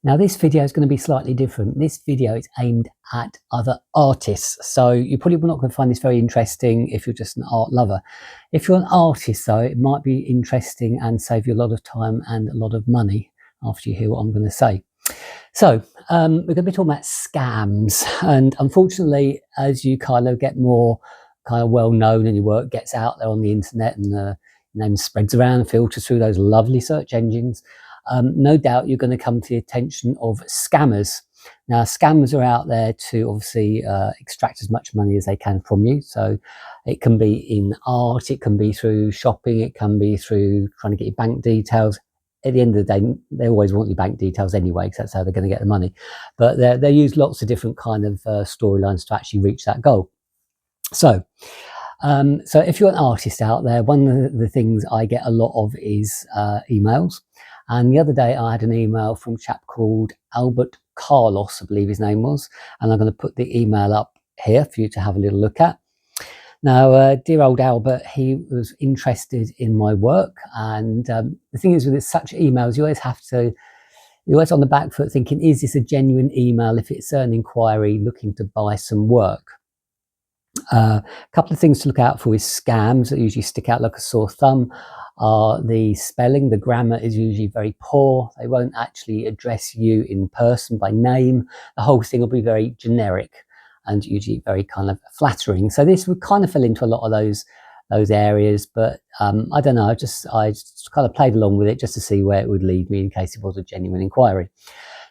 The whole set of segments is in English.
Now this video is going to be slightly different. This video is aimed at other artists. So you're probably not going to find this very interesting if you're just an art lover. If you're an artist though, it might be interesting and save you a lot of time and a lot of money after you hear what I'm going to say. So we're going to be talking about scams, and unfortunately, as you kind of get more kind of well known and your work gets out there on the internet and the name spreads around and filters through those lovely search engines, no doubt you're going to come to the attention of scammers. Now, scammers are out there to obviously extract as much money as they can from you. So it can be in art, it can be through shopping, it can be through trying to get your bank details. At the end of the day, they always want your bank details anyway, because that's how they're going to get the money. But they use lots of different kind of storylines to actually reach that goal. So if you're an artist out there, one of the things I get a lot of is emails. And the other day I had an email from a chap called Albert Carlos, I believe his name was. And I'm going to put the email up here for you to have a little look at. Now, dear old Albert, he was interested in my work. And the thing is with such emails, you're always on the back foot thinking, is this a genuine email if it's an inquiry looking to buy some work? A couple of things to look out for with scams that usually stick out like a sore thumb are the spelling. The grammar is usually very poor. They won't actually address you in person by name. The whole thing will be very generic and usually very kind of flattering. So this would kind of fall into a lot of those areas, but I don't know, I just kind of played along with it just to see where it would lead me in case it was a genuine inquiry.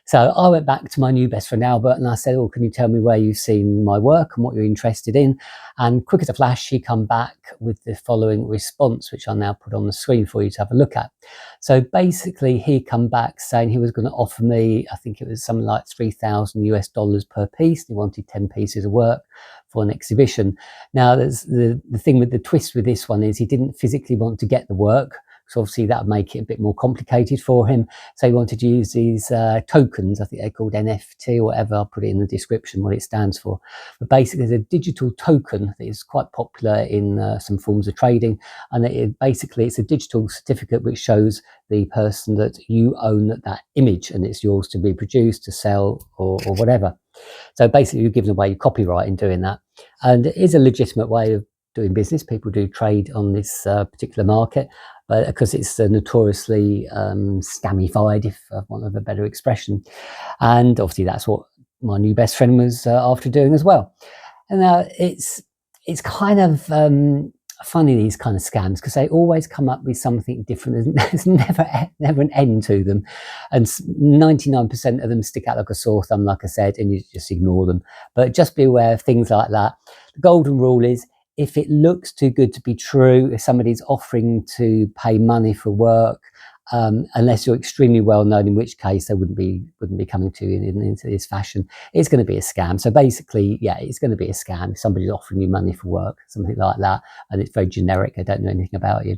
So I went back to my new best friend Albert and I said, oh, can you tell me where you've seen my work and what you're interested in? And quick as a flash, he come back with the following response, which I'll now put on the screen for you to have a look at. So basically, he come back saying he was going to offer me, I think it was something like $3,000 per piece. He wanted 10 pieces of work for an exhibition. Now, there's the thing with the twist with this one is he didn't physically want to get the work. So obviously that would make it a bit more complicated for him. So he wanted to use these tokens, I think they're called NFT or whatever. I'll put it in the description what it stands for. But basically it's a digital token that is quite popular in some forms of trading. And basically it's a digital certificate which shows the person that you own that image and it's yours to reproduce, to sell or whatever. So basically you're giving away your copyright in doing that. And it is a legitimate way of doing business. People do trade on this particular market, but because it's notoriously scamified, if I want to have a better expression. And obviously that's what my new best friend was after doing as well. And now it's kind of funny, these kind of scams, because they always come up with something different. There's never an end to them, and 99% of them stick out like a sore thumb, like I said, and you just ignore them. But just be aware of things like that. The golden rule is, if it looks too good to be true, if somebody's offering to pay money for work, unless you're extremely well known, in which case they wouldn't be coming to you into this fashion, it's going to be a scam. So basically, yeah, it's going to be a scam. If somebody's offering you money for work, something like that, and it's very generic, they don't know anything about you.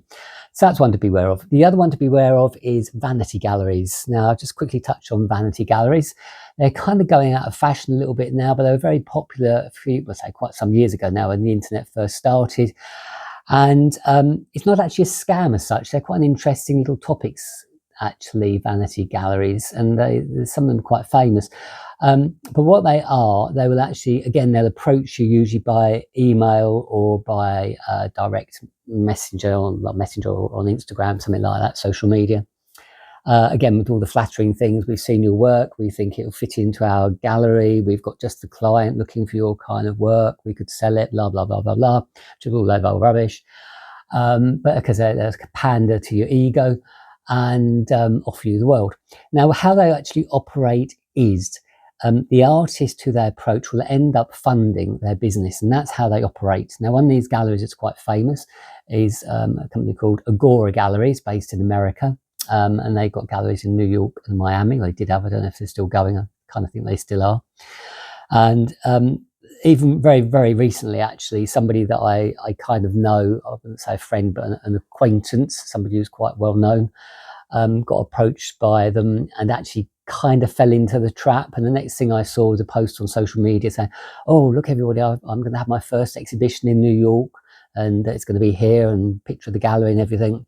So that's one to be aware of. The other one to be aware of is vanity galleries. Now, I'll just quickly touch on vanity galleries. They're kind of going out of fashion a little bit now, but they were very popular quite some years ago now when the internet first started. And it's not actually a scam as such. They're quite an interesting little topics, actually, vanity galleries, and some of them are quite famous. But what they are, they will actually, again, they'll approach you usually by email or by direct messenger on Instagram, something like that, social media. Again, with all the flattering things, we've seen your work, we think it'll fit into our gallery, we've got just the client looking for your kind of work, we could sell it, blah, blah, blah, blah, blah, which is all that old rubbish. But because there's a pander to your ego and offer you the world. Now, how they actually operate is the artist who they approach will end up funding their business, and that's how they operate. Now, one of these galleries that's quite famous is a company called Agora Galleries, based in America. And they've got galleries in New York and Miami. They did have, I don't know if they're still going, I kind of think they still are. And even very, very recently, actually, somebody that I kind of know, I wouldn't say a friend, but an acquaintance, somebody who's quite well known, got approached by them and actually kind of fell into the trap. And the next thing I saw was a post on social media saying, oh, look, everybody, I'm going to have my first exhibition in New York and it's going to be here, and picture of the gallery and everything.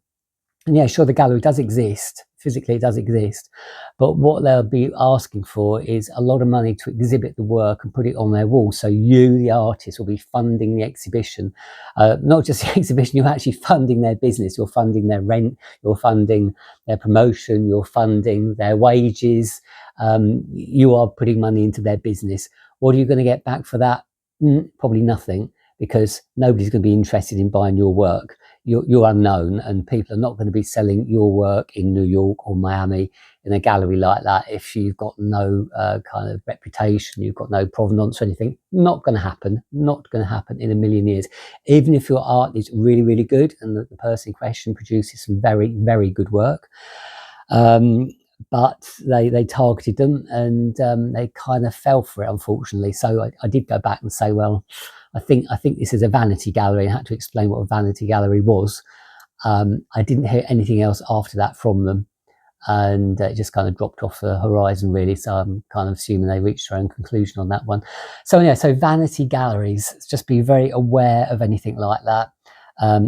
And yeah, sure, the gallery does exist. physically it does exist, but what they'll be asking for is a lot of money to exhibit the work and put it on their wall. So you, the artist, will be funding the exhibition. Not just the exhibition, you're actually funding their business. You're funding their rent, you're funding their promotion, you're funding their wages. You are putting money into their business. What are you going to get back for that? Probably nothing, because nobody's going to be interested in buying your work. You're unknown, and people are not going to be selling your work in New York or Miami in a gallery like that if you've got no kind of reputation, you've got no provenance or anything. Not going to happen. Not going to happen in a million years. Even if your art is really, really good and the person in question produces some very, very good work. But they targeted them, and they kind of fell for it, unfortunately. So I did go back and say, well, I think this is a vanity gallery, and had to explain what a vanity gallery was. I didn't hear anything else after that from them, and it just kind of dropped off the horizon, really. So I'm kind of assuming they reached their own conclusion on that one. So yeah, so vanity galleries, just be very aware of anything like that.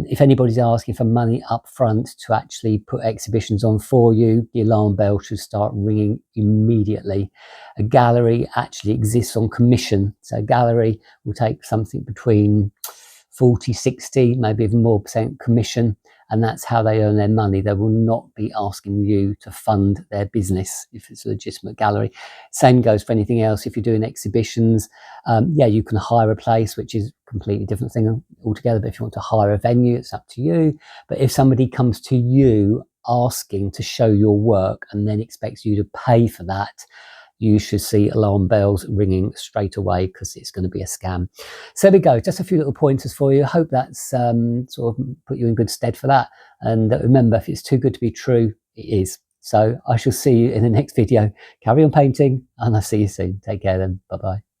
If anybody's asking for money up front to actually put exhibitions on for you, the alarm bell should start ringing immediately. A gallery actually exists on commission. So a gallery will take something between 40, 60, maybe even more % commission, and that's how they earn their money. They will not be asking you to fund their business if it's a legitimate gallery. Same goes for anything else. If you're doing exhibitions, yeah, you can hire a place, which is a completely different thing altogether. But if you want to hire a venue, it's up to you. But if somebody comes to you asking to show your work and then expects you to pay for that, you should see alarm bells ringing straight away, because it's going to be a scam. So there we go, just a few little pointers for you. Hope that's sort of put you in good stead for that. And remember, if it's too good to be true, it is. So I shall see you in the next video. Carry on painting, and I'll see you soon. Take care then. Bye bye.